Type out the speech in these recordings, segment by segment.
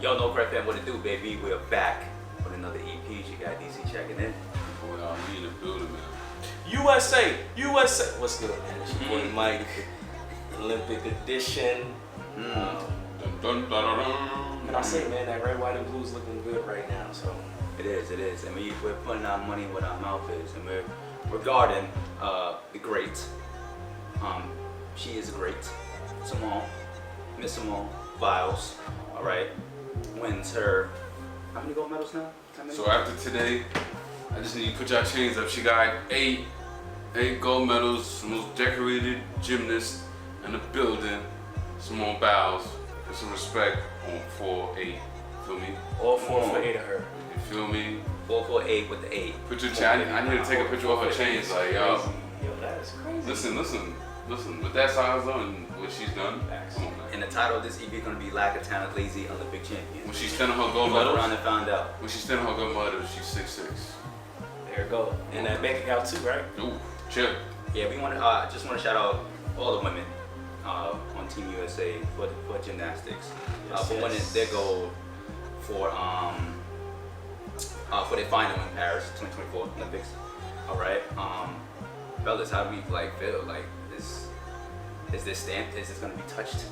Yo, No Credit Fan, what it do, baby? We're back with another EP. You got DC checking in. Boy, we in the building, man. USA. What's good, man? It's your boy Mike. Olympic edition. Dun, dun, dun, dun, dun. And I say, man, that red, white, and blue is looking good right now. So It is. And we're putting our money where our mouth is. And we're regarding the great. She is great. Miss Simone Biles. All right. Wins her. How many gold medals now? So after today, I just need to put y'all chains up. She got eight gold medals, the most decorated gymnast in the building, Simone Biles. Put some respect on 4-8. Feel me? all 4 for 8 of her. You feel me? 4-4-8 with the 8. Put your chain. I need to take a picture of her chains. Like, yo, Yo, that is crazy. listen. With that size though and what she's done, come on, man. And the title of this EP is going to be Lack of Talent, Lazy Olympic Champion. When she's standing her gold Went around medals, and found out. when she's standing her gold medals, she's 6'6". There you go. And that bank account too, right? Ooh, chip. Yeah, we want to just want to shout out all the women on Team USA for gymnastics for winning their gold for their final in Paris 2024 Olympics. All right, fellas, how do we feel? Like, is this stamped? Is this gonna be touched?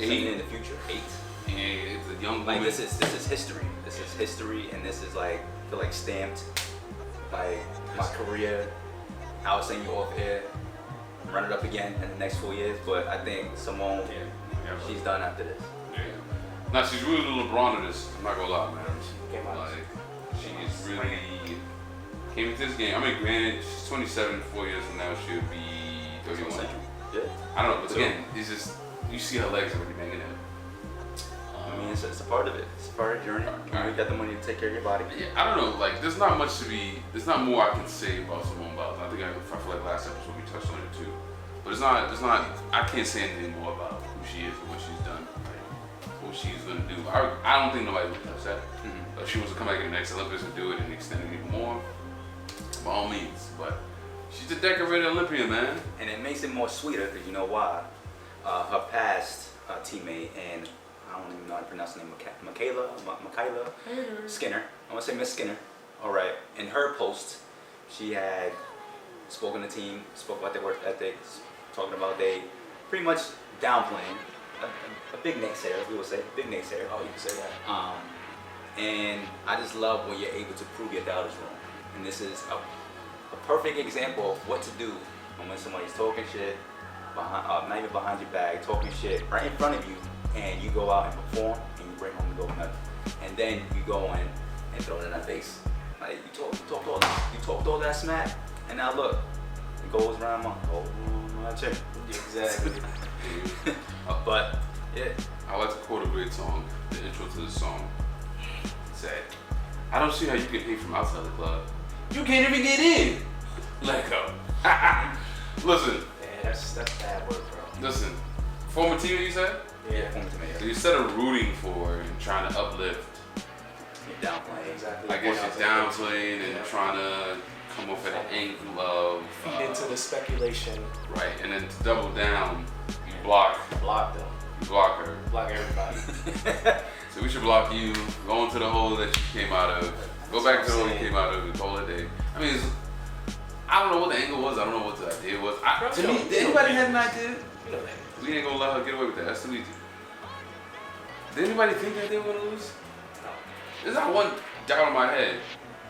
8. In the future, 8. Yeah, it's a young Like woman. this is history. This is history, and this is feel like stamped. Like my career, I was saying you off air, run it up again in the next 4 years. But I think Simone, she's done after this. Yeah. Now she's really the LeBron of this. I'm not gonna lie, man. She came out. Like, she is really came into this game. I mean, granted, she's 27. 4 years from now, she'll be 31. Yeah. I don't know, but again, it's just you see her legs already banging in. I mean, it's a part of it. It's a part of the journey. You got the money to take care of your body. Yeah, I don't know. Like, there's not much to be. There's not more I can say about Simone Biles. I feel like last episode we touched on it too. But it's not. I can't say anything more about who she is and what she's done, what she's gonna do. I don't think nobody would touch that. Mm-hmm. If she was to come back in the next Olympics and do it and extend it even more, by all means. But she's a decorated Olympian, man. And it makes it more sweeter because you know why? Her past teammate, and I don't even know how to pronounce the name, Michaela Skinner. I want to say Miss Skinner. All right. In her post, she had spoken to the team, spoke about their work ethics, talking about they pretty much downplaying a big naysayer, we would say, big naysayer. Oh, you can say that. And I just love when you're able to prove your doubters wrong. And this is a perfect example of what to do when somebody's talking shit, behind, not even behind your back, talking shit right in front of you, and you go out and perform and you bring home the gold medal. And then you go in and throw it in their face. Like, you talked all that smack, and now look, it goes around my chin. Exactly. But yeah, I like to quote a great song, the intro to the song. It said, I don't see how you can hate from outside the club. You can't even get in. Let go. Listen. Yeah, that's bad work, bro. Listen. Former teammate, you said? Yeah. So instead of rooting for her and trying to uplift, you're downplaying. Exactly. I guess you're downplaying and trying to come off at an angle of feed into the speculation. Right, and then to double down, you block them. You block her. Block everybody. So we should block you. Go into the hole that you came out of. Go back to the hole you came out of and call it a day. I mean, I don't know what the angle was. I don't know what the idea was. To me, did anybody have an idea? You know that. We ain't gonna let her get away with that. That's too easy. Did anybody think that they were gonna lose? No. There's not one doubt in my head.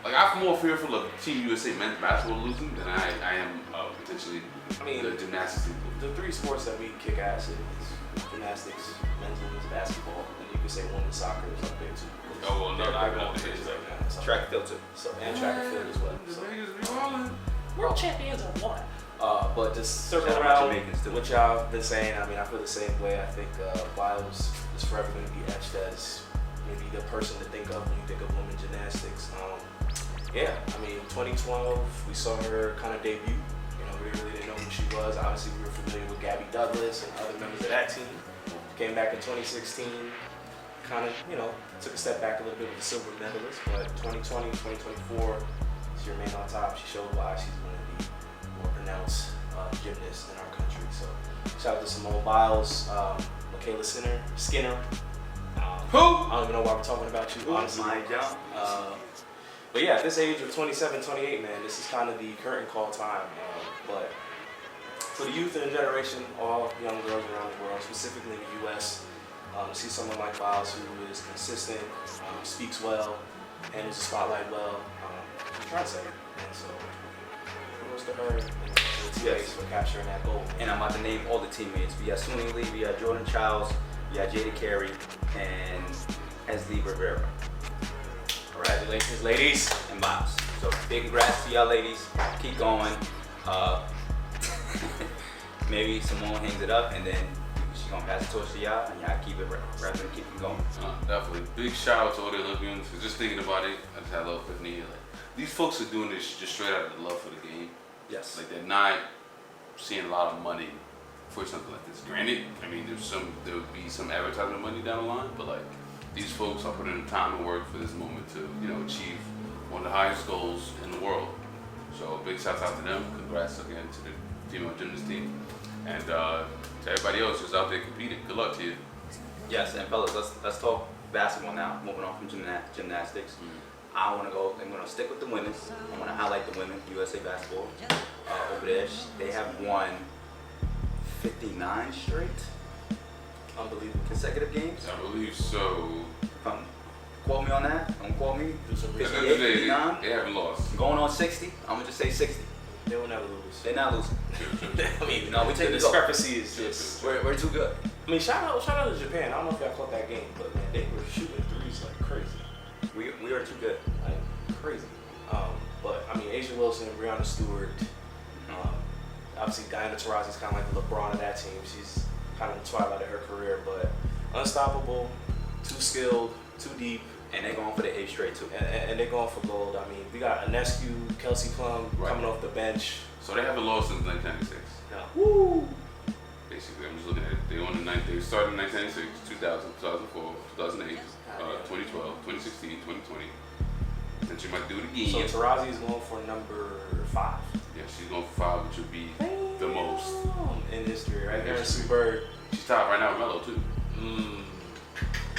Like, I'm more fearful of Team USA men's basketball losing than I am potentially the gymnastics team. The 3 sports that we kick ass in is gymnastics, men's and women's basketball, and you could say women's soccer is up there too. Oh well, no, They're no, going to right now. So, Track and field too. So, and track and field as well. The So, niggas be ballin'. world champions are one. But just circle Shout out around Jamaicans, too. what y'all been saying. I mean, I feel the same way. I think Biles is forever going to be etched as maybe the person to think of when you think of women's gymnastics. Yeah, I mean, 2012, we saw her kind of debut. You know, we really didn't know who she was. Obviously, we were familiar with Gabby Douglas and other members of that team. Came back in 2016, kind of, took a step back a little bit with the silver medalist. But 2020, 2024, she remained on top. She showed why she's one of the more pronounced gymnasts in our country. So shout out to Simone Biles, Michaela Skinner. Who? I don't even know why we're talking about you, honestly. My job. But yeah, at this age of 27, 28, man, this is kind of the curtain call time. But for the youth and the generation, all young girls around the world, specifically in the U.S., to see someone like Biles who is consistent, speaks well, handles the spotlight well, she's a trendsetter. And so, kudos to her and the teammates for capturing that goal. And I'm about to name all the teammates. We got Suni Lee, we got Jordan Childs, we got Jada Carey, and Esli Rivera. Congratulations, ladies. And Miles. So big congrats to y'all ladies. Keep going. Maybe Simone hangs it up and then she's gonna pass the torch to y'all and y'all keep it rather than keep it going. Definitely. Big shout out to all the Olympians. Just thinking about it, I just had a little epiphany. Like, these folks are doing this just straight out of the love for the game. Yes. Like, they're not seeing a lot of money for something like this. Granted, I mean, there would be some advertisement money down the line, but like, these folks are putting in the time and work for this moment to, achieve one of the highest goals in the world. So big shout out to them. Congrats again to the female gymnast team. And to everybody else who's out there competing, good luck to you. Yes, and fellas, let's talk basketball now. Moving on from gymnastics. I'm gonna stick with the women. I wanna highlight the women, USA basketball. Over there, they have won 59 straight Unbelievable. consecutive games. I believe so. Quote me on that. Don't quote me. Do some At the end research. of the day, 59? they haven't lost. Going on 60. I'm gonna just say 60. They will never lose. They're not losing. I mean, No, we take the the go. discrepancy is just. We're too good. I mean, shout out to Japan. I don't know if y'all caught that game, but man, they were shooting threes like crazy, We are too good. like crazy. But I mean, Asia Wilson, Breonna Stewart, obviously Diana Taurasi's kind of like the LeBron of that team. She's kind of in the twilight of her career, but unstoppable, too skilled, too deep, And they're going for the 8 straight too. and they're going for gold. I mean, we got Anescu, Kelsey Plum coming off the bench. So they haven't lost since 1996. Now, Woo! Basically, I'm just looking at it. They won they started in 1996, 2000, 2004, 2008, 2012, 2016, 2020. And she might do it again. so Taurasi is going for number 5. Yeah, she's going for 5, which would be the most. In history, right? In Aaron history. Sue Bird. She's tied right now with Melo, too.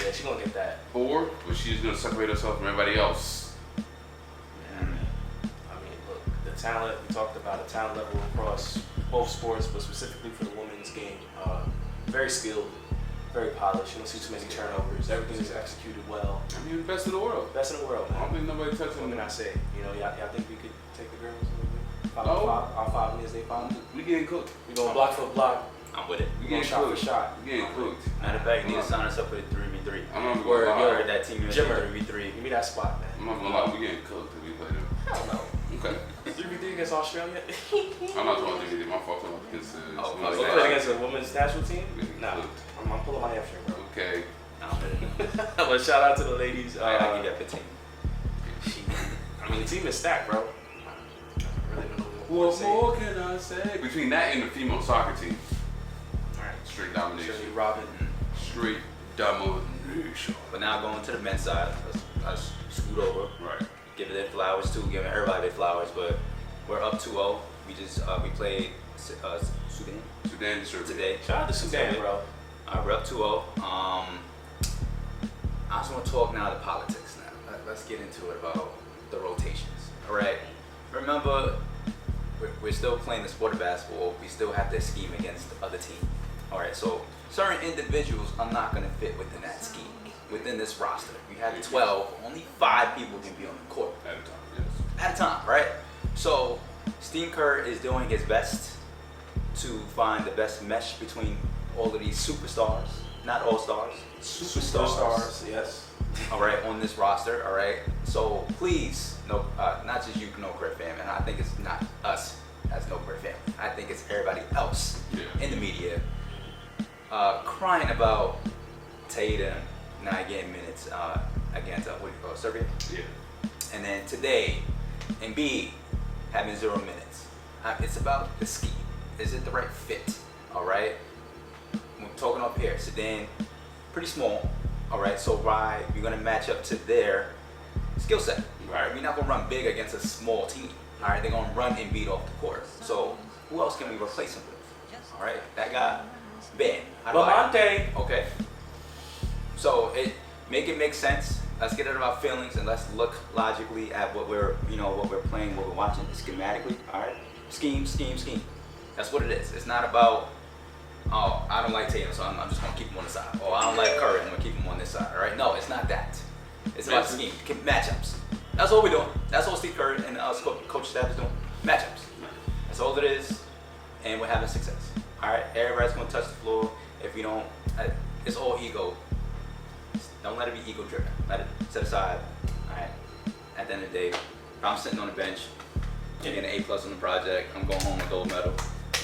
Yeah, she's gonna get that. 4, but she's going to separate herself from everybody else. I mean, look, the talent, we talked about the talent level across both sports, but specifically for the women's game. Very skilled, very polished. You don't see too many turnovers. Everything is executed well. I mean, the best in the world. Best in the world, I don't man. think nobody touched What them. can I say? Y'all think we could take the girls? No. Our 5 minutes, they 5. We getting cooked. We going block for block. I'm with it. We We going getting shot for cooked. shot. We getting cooked. Matter of fact, you need to sign us up for the 3v3. I'm not gonna Word, lie. I heard that team USA Jimmer. 3v3. Give me that spot, man. I'm not gonna lie. We getting cooked if we play them. Hell no. Okay. 3v3 against Australia? I'm not talking about my fault. I'm talking against Oh, women's You yeah. play national. against a women's national team? We getting Nah. cooked. I'm pulling my hamstring, bro. Okay. I'm with it. But shout out to the ladies. I give that 15. I mean, the team is stacked, bro. I really don't know what What to say. more can I say? Between that and the female soccer team, All right. straight domination. Shirley Robin. Straight domination. But now going to the men's side, let's scoot over. Right. Give it their flowers too, giving everybody their flowers. But we're up 2-0. We just we played Sudan Sudan deserves it. today. Shout out to Sudan, bro. We're up 2-0. I just want to talk now the politics now. Let's get into it about the rotations. All right. Remember, we're still playing the sport of basketball. We still have to scheme against the other team. All right. So certain individuals are not going to fit within that scheme, within this roster. We had 12. Only 5 people can be on the court At a time, yes. at a time, right? So Steve Kerr is doing his best to find the best mesh between all of these superstars, not all stars, superstars. Yes. All right, on this roster. All right. So please, no, not just you, No Credit fam, and I think it's not us as No Credit fam. I think it's everybody else Yeah. in the media crying about Tatum not getting minutes against Serbia. Yeah. And then today, Embiid having 0 minutes. It's about the scheme. Is it the right fit? All right. We're talking up here. Sudan, pretty small. All right. So why we're gonna match up to their skill set? All right. We're not gonna run big against a small team. All right. They're gonna run Embiid off the court. So who else can we replace him with? All right. That guy, Ben. How do I- Lamante. Okay. So make it make sense. Let's get out of our feelings and let's look logically at what we're playing, what we're watching schematically. All right, scheme. That's what it is. It's not about, oh, I don't like Tatum, so I'm just gonna keep him on the side. Oh, I don't like Curry, I'm gonna keep him on this side. All right, no, it's not that. It's about scheme, matchups. That's what we're doing. That's what Steve Kerr and us coach staff is doing. Matchups. That's all it is, and we're having success. All right, everybody's gonna touch the floor. If you don't, it's all ego. Don't let it be ego driven. Let it set aside. All right. At the end of the day, if I'm sitting on the bench, getting an A+ on the project, I'm going home with a gold medal.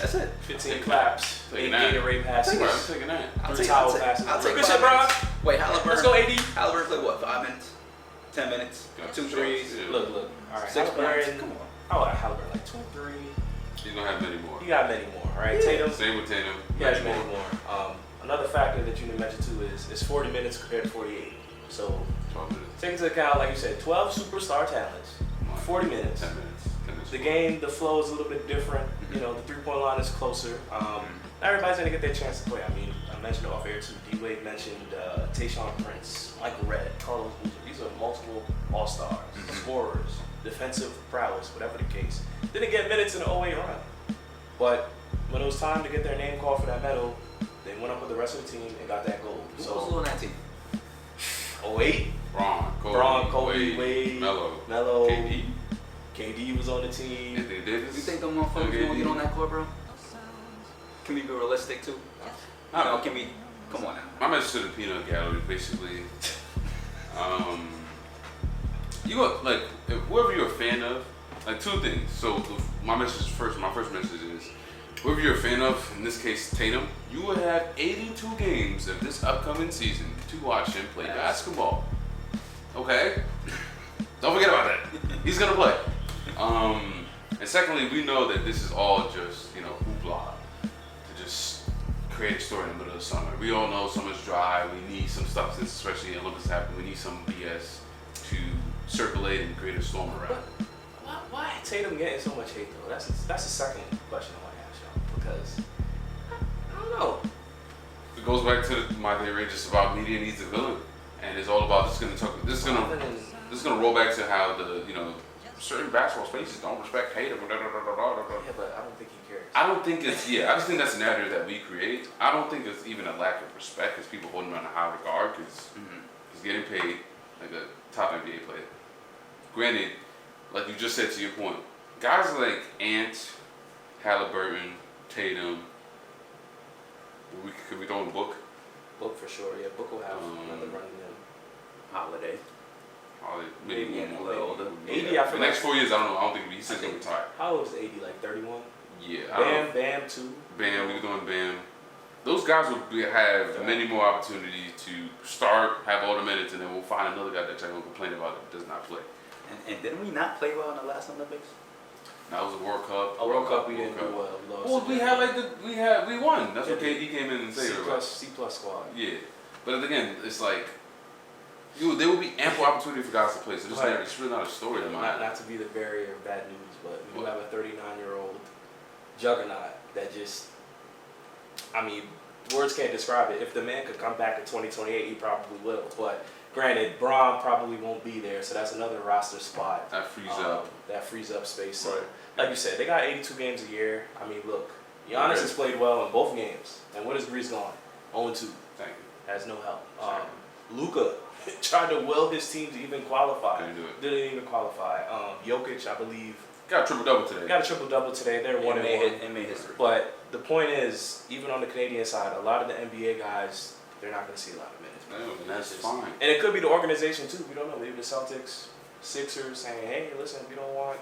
That's it. 15 claps, 8 Gatorade passes. I'm taking that. I'll 3 take towel passes. I'll take Good 5 shit, bro. minutes. Wait, Halliburton. Let's go, AD. Halliburton played what? 5 minutes? 10 minutes? Got 2 shots, threes? yeah. Look. All right. 6 points? Halliburton. Come on. Oh, Halliburton, like 2 or 3. He's gonna have many more. You got many more, right? Yeah. Tatum. Same with Tatum. He has many more. Another factor that you didn't mention too is 40 minutes compared to 48. So 12 minutes. take into account, like you said, 12 superstar talents, 40 minutes. 10 minutes. 10 minutes. The game, the flow is a little bit different. You know, the 3-point line is closer. Not everybody's gonna get their chance to play. I mean, I mentioned off air too. D-Wade mentioned Tayshaun Prince, Michael Redd, Carlos Boozer. These are multiple all-stars, scorers, defensive prowess, whatever the case. Didn't get minutes in the 08 run. But when it was time to get their name called for that medal, they went up with the rest of the team and got that gold. Who was on that team? 08? Bron, Kobe, Wade, Melo, KD. KD was on the team. Anthony Davis. You think them motherfuckers gonna get on that court, bro? Can we be realistic too? You know, can we? Come on now. My message to the peanut gallery, basically, you go like whoever you're a fan of, like 2 things. So my first message is, whoever you're a fan of, in this case Tatum, you will have 82 games of this upcoming season to watch him play basketball. Okay, don't forget about that. He's gonna play. And secondly, we know that this is all just hoopla to just create a story in the middle of the summer. We all know summer's dry. We need some substance, especially the Olympics happen. We need some BS to circulate and create a storm around. Why Tatum getting so much hate though? That's the second question I want to ask y'all, because I don't know. It goes back to my theory just about media needs a villain, and it's all about this is gonna roll back to how certain basketball spaces don't respect Tatum. Yeah, but I don't think he cares. I don't think it's I just think that's a narrative that we create. I don't think it's even a lack of respect because people hold him in a high regard because he's getting paid like a top NBA player. Granted, like you just said to your point, guys like Ant, Halliburton, Tatum. Could we throw in Book? Book for sure. Yeah, Book will have another run in him. Holiday. Maybe Maybe one a little more. older. AD, Yeah. I feel the next like, 4 years, I don't know. I don't think he says he'll retire. how old is AD? Like 31? Yeah. Bam too. Bam, we were doing Bam. Those guys will have many more opportunities to start, have all the minutes, and then we'll find another guy that you're going to complain about that does not play. And didn't we not play well in the last Olympics? That was a World Cup. A World Cup we didn't do well. We lost. Well, we won. That's what Yeah. KD came in and said. C plus squad. Yeah, but again, it's like there will be ample opportunity for guys to play. So it's really not a story of mine. Not to be the bearer of bad news, but we do have a 39-year-old juggernaut that just, I mean, words can't describe it. If the man could come back in 2028, he probably will. But granted, Bron probably won't be there, so that's another roster spot. That frees up space. So, Right. like you said, they got 82 games a year. I mean, look, Giannis has played well in both games. And what is Greece gone? 0-2. Thank you. Has no help. Luka tried to will his team to even qualify. Couldn't do it. Didn't even qualify. Jokic, I believe, Got a triple-double today. got a triple-double today. They're 1-1. It made history. But the point is, even on the Canadian side, a lot of the NBA guys, they're not going to see a lot of minutes. No, and that's just fine. And it could be the organization too. We don't know. Maybe the Celtics, Sixers saying, "Hey, listen, we don't want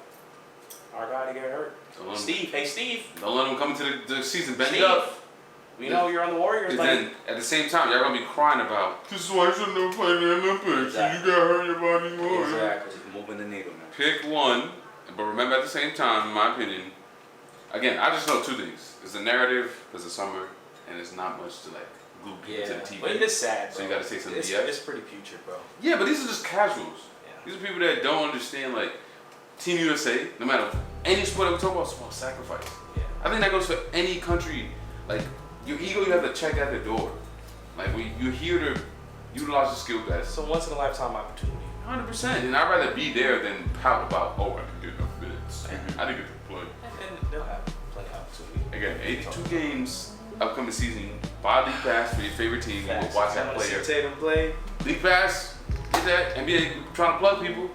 our guy to get hurt." Steve, hey Steve. Don't let them come into the season bend Steve, up. we know you're on the Warriors. Because then, at the same time, y'all gonna be crying about this is why you should never play in the Olympics. Exactly. You gotta hurt your body more. Exactly. Just moving the needle, man. Pick one, but remember at the same time, in my opinion, again, I just know 2 things. It's the narrative, because it's summer, and it's not much to like glue people to the TV. But it is sad, bro. So you gotta say some it's, BS. It's pretty putrid, bro. Yeah, but these are just casuals. Yeah. These are people that don't understand like Team USA, no matter any sport that we talk about, it's about sacrifice. Yeah. I think that goes for any country. Like your ego, you have to check at the door. Like you're here to Utilize your skill best. It's a once in a lifetime opportunity. 100%. And I'd rather be there than pout about, oh, I didn't get enough minutes. I didn't get to play. And they'll have plenty of opportunity. Again, 82 games upcoming season. Buy League Pass for your favorite team. You will watch that player. Tatum play. League Pass. Get that. NBA trying to plug people.